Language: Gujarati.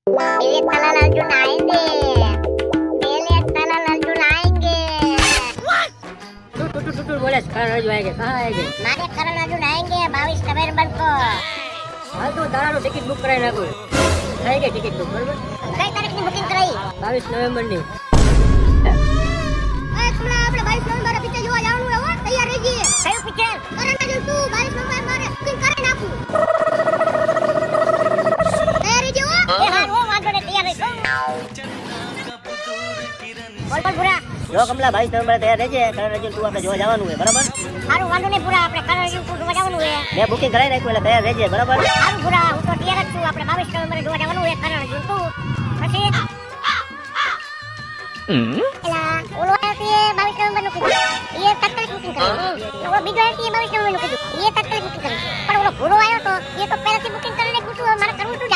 ये तलाल अर्जुन आएंगे, पहले तलाल अर्जुन आएंगे। तू बोले करण अर्जुन आएंगे, कहाँ आएंगे? मारे करण अर्जुन आएंगे 22 नवंबर को। हाल तो तारा टिकિટ બુક કરાવી નાખું. થઈ ગઈ ટિકિટ બુક બરોબર? કઈ તારીખની બુકિંગ કરાઈ? 22 નવેમ્બરની. એ કમલા આપણે 22 નવેમ્બરે પિક્ચર જોવા જવાનું હે હો, તૈયાર રહેજે. કયું પિક્ચર? કરણ અર્જુન 2 22 નવેમ્બરે બુકિંગ કરી નાખું. તૈયાર રહેજો હો. એ હા હો, વાંધો ને તૈયાર રહેજો. બોલ બોલ પૂરા. જો કમલા 22 નવેમ્બરે તૈયાર રહેજે. કરણ અર્જુન 2 આપણે જોવા જવાનું છે બરાબર? સારું વાંધો નહીં પૂરા, આપણે કરણ અર્જુન 2 જોવા જવાનું હે. મેં બુકિંગ કરાવી નાખ્યું એટલે તૈયાર રહેજે બરાબર? સારું પૂરા, હું તો તૈયાર જ છું. આપણે 22 નવેમ્બરે જોવા જવાનું હે કરણ અર્જુન 2. પછી એલા ઓલો આયો તે 22 નવેમ્બર નું કીધું, એ તાત્કાલિક બુકિંગ કરી. ઓલો બીજો આયો તે 22 નવેમ્બર નું કીધું, એ તાત્કાલિક બુકિંગ કરી. પણ ઓલો ભૂરો આયો તો એ તો પહેલાથી બુકિંગ કરીને પૂછું મારે કરવું શું